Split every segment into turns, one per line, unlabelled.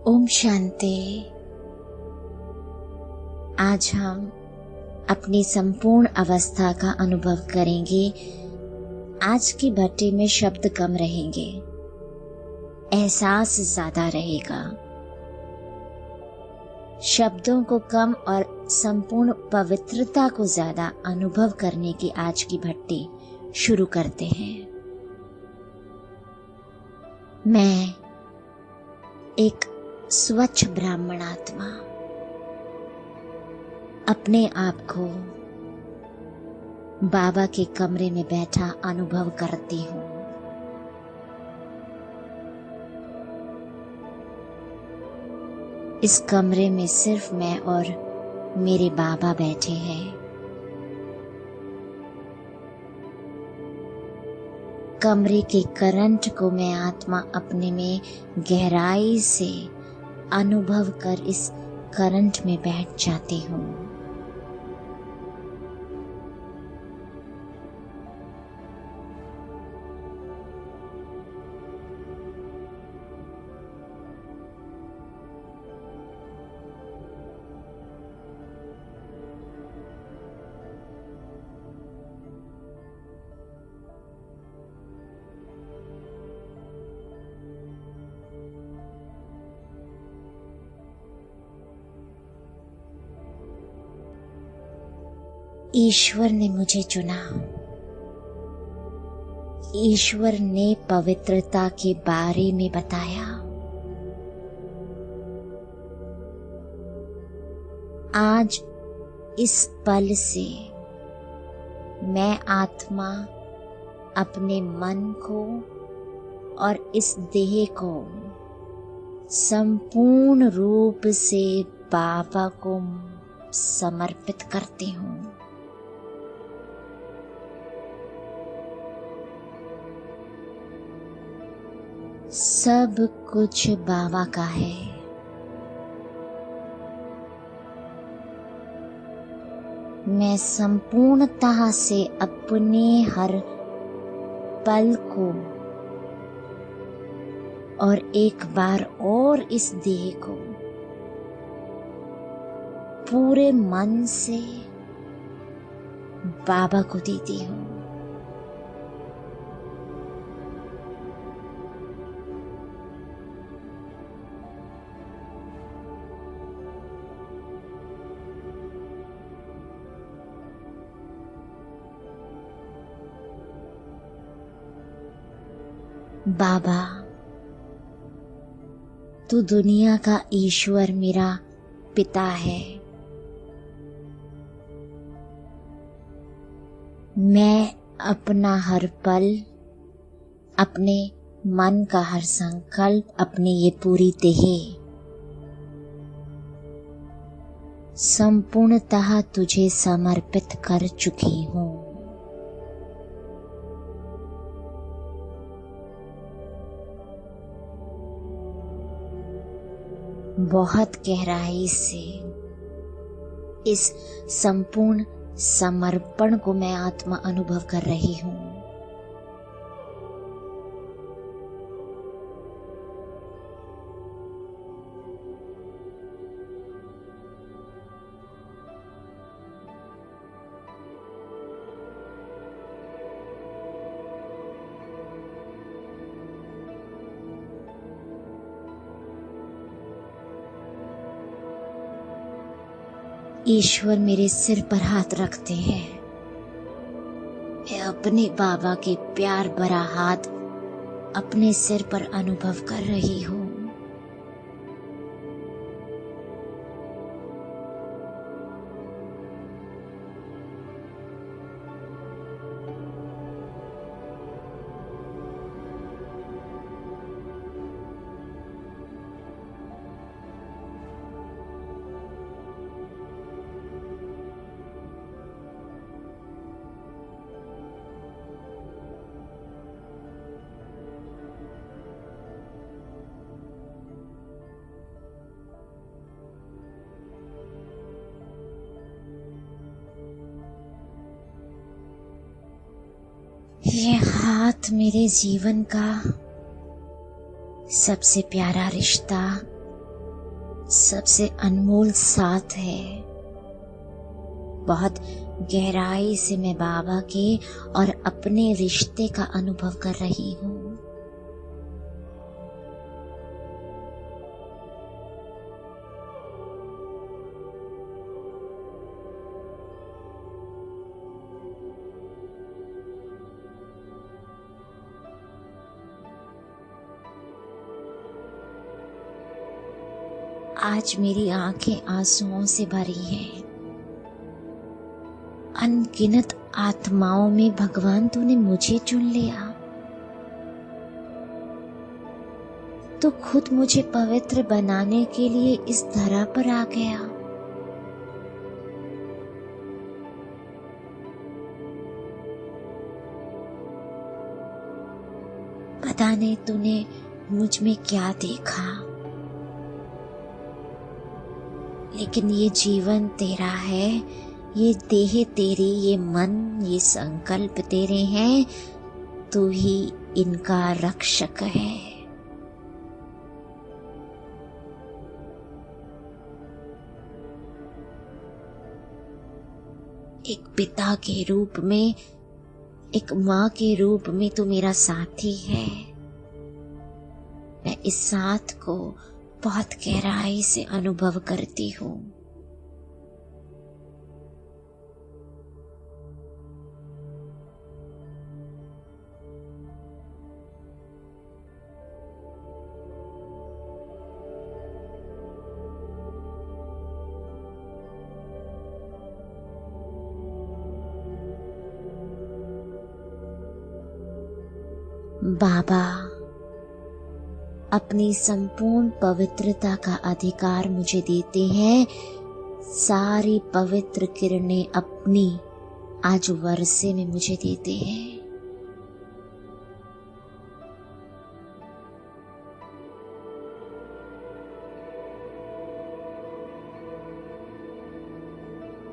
ओम शांति। आज हम अपनी संपूर्ण अवस्था का अनुभव करेंगे। आज की भट्टी में शब्द कम रहेंगे, एहसास ज्यादा रहेगा। शब्दों को कम और संपूर्ण पवित्रता को ज्यादा अनुभव करने की आज की भट्टी शुरू करते हैं। मैं एक स्वच्छ ब्राह्मण आत्मा अपने आप को बाबा के कमरे में बैठा अनुभव करती हूँ। इस कमरे में सिर्फ मैं और मेरे बाबा बैठे हैं। कमरे के करंट को मैं आत्मा अपने में गहराई से अनुभव कर इस करंट में बैठ जाती हूँ। ईश्वर ने मुझे चुना। ईश्वर ने पवित्रता के बारे में बताया। आज इस पल से मैं आत्मा अपने मन को और इस देह को संपूर्ण रूप से बाबा को समर्पित करती हूँ। सब कुछ बाबा का है। मैं संपूर्णतः से अपने हर पल को और एक बार और इस देह को पूरे मन से बाबा को देती हूँ। बाबा, तू दुनिया का ईश्वर मेरा पिता है। मैं अपना हर पल, अपने मन का हर संकल्प, अपनी ये पूरी देह संपूर्णतः तुझे समर्पित कर चुकी हूँ। बहुत गहराई से इस संपूर्ण समर्पण को मैं आत्मा अनुभव कर रही हूँ। ईश्वर मेरे सिर पर हाथ रखते हैं। मैं अपने बाबा के प्यार भरा हाथ अपने सिर पर अनुभव कर रही हूँ। ये हाथ मेरे जीवन का सबसे प्यारा रिश्ता सबसे अनमोल साथ है। बहुत गहराई से मैं बाबा के और अपने रिश्ते का अनुभव कर रही हूँ। आज मेरी आंखें आंसुओं से भरी हैं। अनगिनत आत्माओं में भगवान तूने मुझे चुन लिया, तो खुद मुझे पवित्र बनाने के लिए इस धरा पर आ गया। पता नहीं तूने मुझ में क्या देखा, लेकिन ये जीवन तेरा है, ये देह तेरी, ये मन, ये संकल्प तेरे हैं। तू ही इनका रक्षक है। एक पिता के रूप में, एक माँ के रूप में तू मेरा साथी है। मैं इस साथ को बहुत गहराई से अनुभव करती हूँ। बाबा अपनी संपूर्ण पवित्रता का अधिकार मुझे देते हैं। सारी पवित्र किरणें अपनी आज वर्षे में मुझे देते हैं।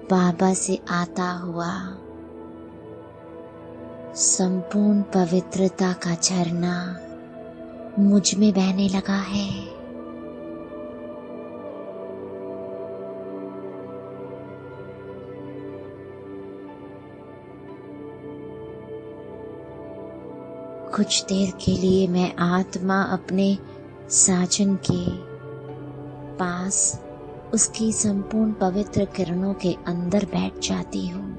बाबा से आता हुआ संपूर्ण पवित्रता का झरना मुझ में बहने लगा है। कुछ देर के लिए मैं आत्मा अपने साजन के पास उसकी संपूर्ण पवित्र किरणों के अंदर बैठ जाती हूँ।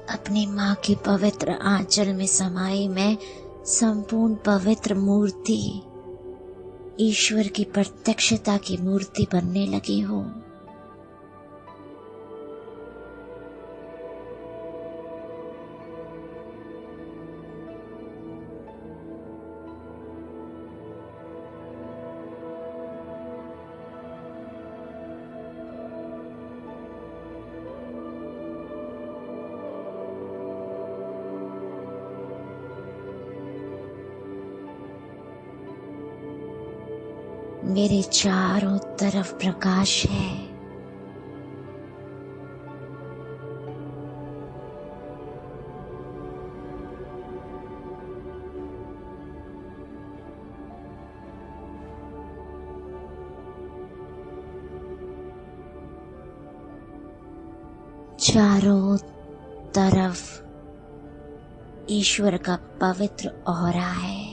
अपनी माँ के पवित्र आंचल में समाई मैं संपूर्ण पवित्र मूर्ति, ईश्वर की प्रत्यक्षता की मूर्ति बनने लगी हूँ। मेरे चारों तरफ प्रकाश है। चारों तरफ ईश्वर का पवित्र ऑरा है।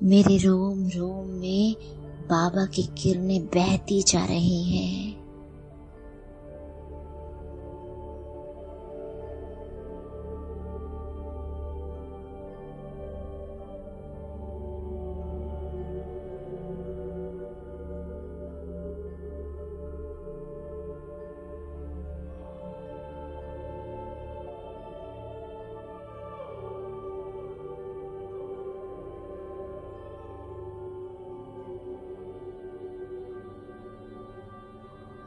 मेरे रोम रोम में बाबा की किरणें बहती जा रही हैं।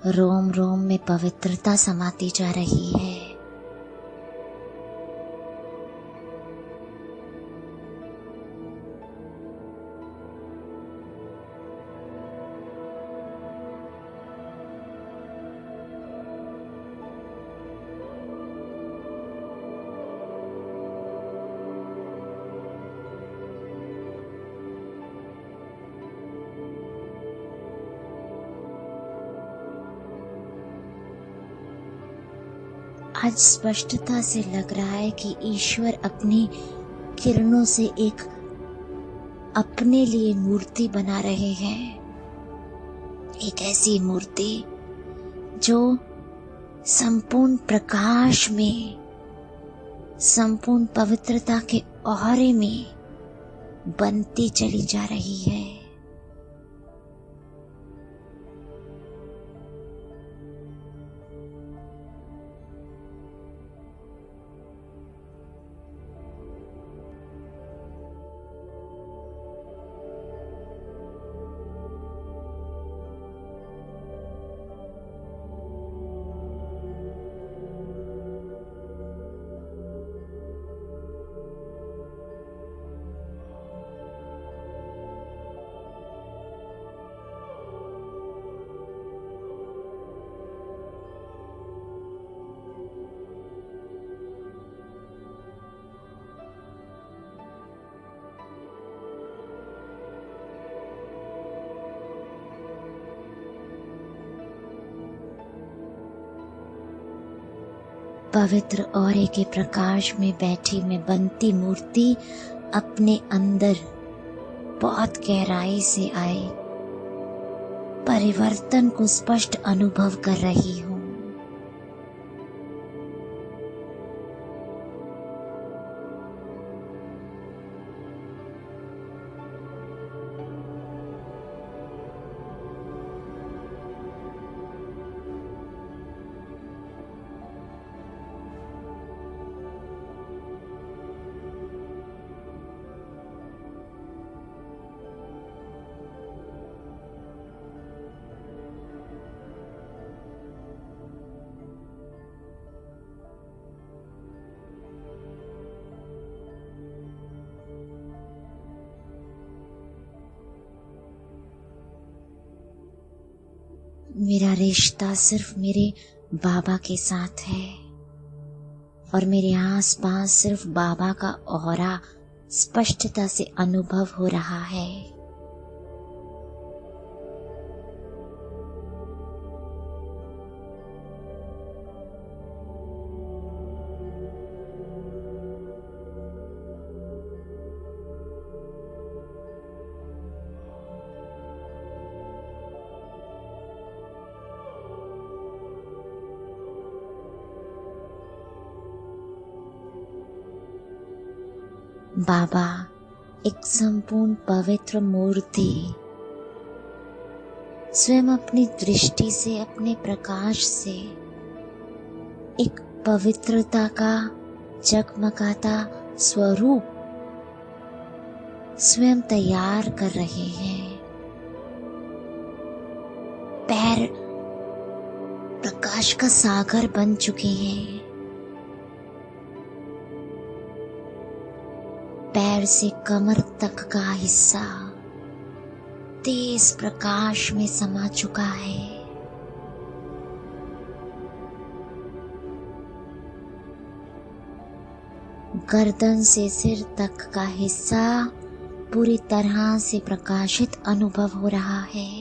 रोम रोम में पवित्रता समाती जा रही है। आज स्पष्टता से लग रहा है कि ईश्वर अपनी किरणों से एक अपने लिए मूर्ति बना रहे हैं। एक ऐसी मूर्ति जो संपूर्ण प्रकाश में, संपूर्ण पवित्रता के औरे में बनती चली जा रही है। पवित्र औरे के प्रकाश में बैठी मैं बनती मूर्ति अपने अंदर बहुत गहराई से आए परिवर्तन को स्पष्ट अनुभव कर रही हूँ। मेरा रिश्ता सिर्फ मेरे बाबा के साथ है और मेरे आसपास सिर्फ बाबा का ऑरा स्पष्टता से अनुभव हो रहा है। बाबा एक संपूर्ण पवित्र मूर्ति स्वयं अपनी दृष्टि से, अपने प्रकाश से एक पवित्रता का जगमगाता स्वरूप स्वयं तैयार कर रहे हैं। पैर प्रकाश का सागर बन चुके हैं। पैर से कमर तक का हिस्सा तेज प्रकाश में समा चुका है। गर्दन से सिर तक का हिस्सा पूरी तरह से प्रकाशित अनुभव हो रहा है।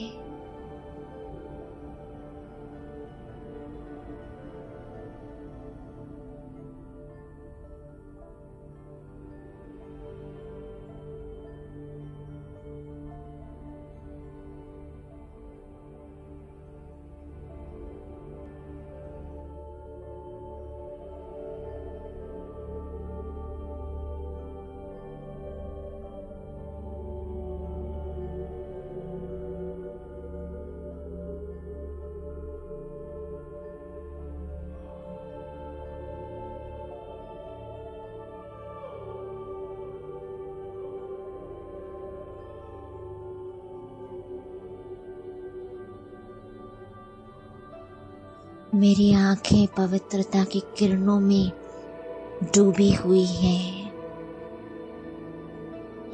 मेरी आंखें पवित्रता की किरणों में डूबी हुई हैं।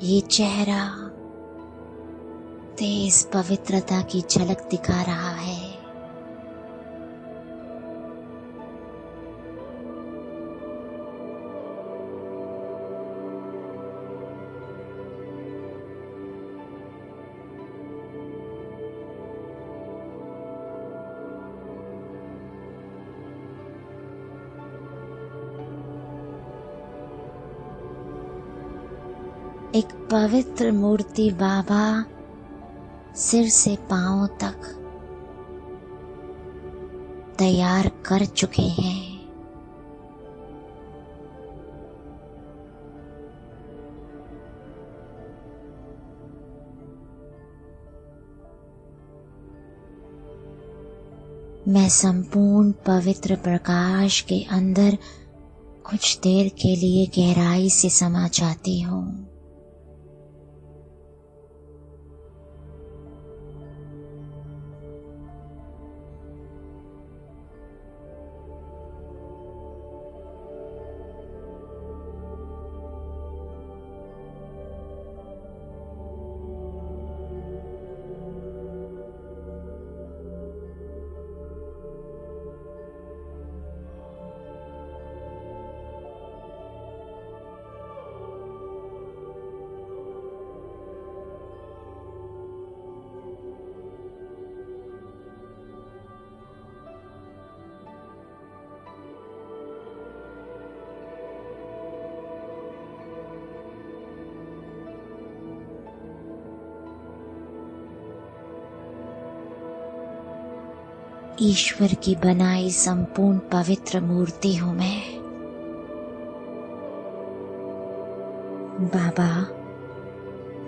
ये चेहरा तेज पवित्रता की झलक दिखा रहा है। एक पवित्र मूर्ति बाबा सिर से पांव तक तैयार कर चुके हैं। मैं संपूर्ण पवित्र प्रकाश के अंदर कुछ देर के लिए गहराई से समा जाती हूँ। ईश्वर की बनाई संपूर्ण पवित्र मूर्ति हूं मैं। बाबा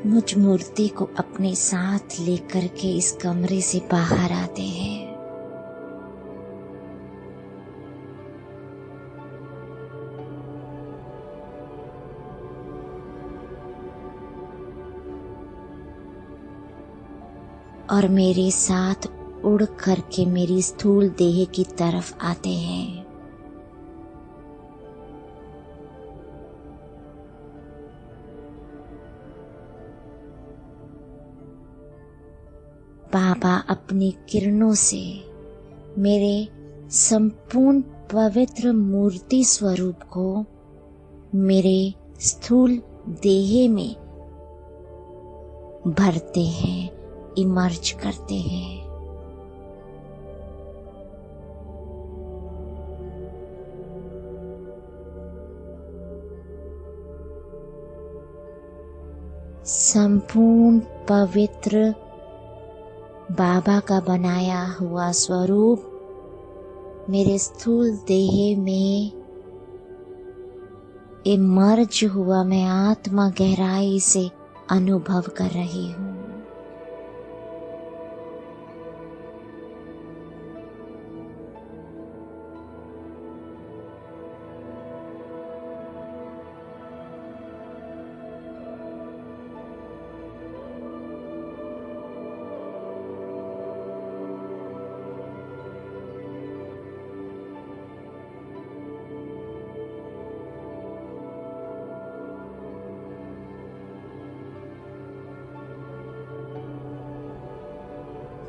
मुझ मूर्ति को अपने साथ लेकर के इस कमरे से बाहर आते हैं। और मेरे साथ उड़ करके मेरी स्थूल देह की तरफ आते हैं। बाबा अपनी किरणों से मेरे संपूर्ण पवित्र मूर्ति स्वरूप को मेरे स्थूल देह में भरते हैं, इमर्ज करते हैं। संपूर्ण पवित्र बाबा का बनाया हुआ स्वरूप मेरे स्थूल देह में इमर्ज हुआ मैं आत्मा गहराई से अनुभव कर रही हूँ।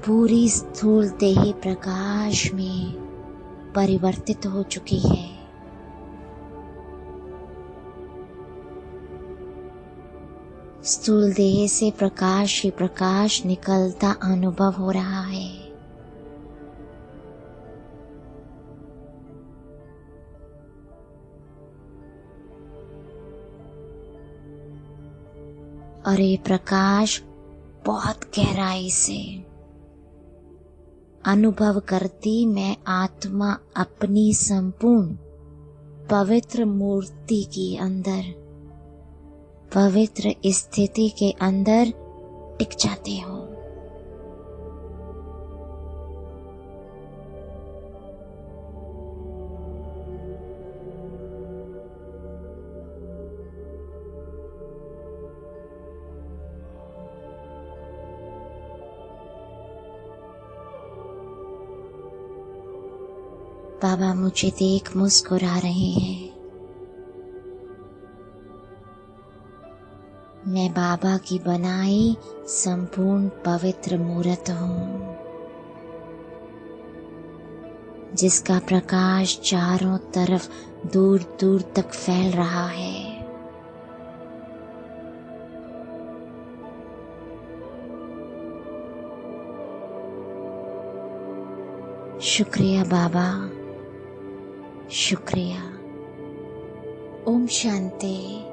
पूरी स्थूल देह प्रकाश में परिवर्तित हो चुकी है। स्थूल देह से प्रकाश ही प्रकाश निकलता अनुभव हो रहा है। और ये प्रकाश बहुत गहराई से अनुभव करती मैं आत्मा अपनी संपूर्ण पवित्र मूर्ति के अंदर, पवित्र स्थिति के अंदर टिक जाती हूँ। बाबा मुझे देख मुस्कुरा रहे हैं। मैं बाबा की बनाई संपूर्ण पवित्र मूर्त हूँ, जिसका प्रकाश चारों तरफ दूर दूर तक फैल रहा है। शुक्रिया बाबा, शुक्रिया। ओम शांति।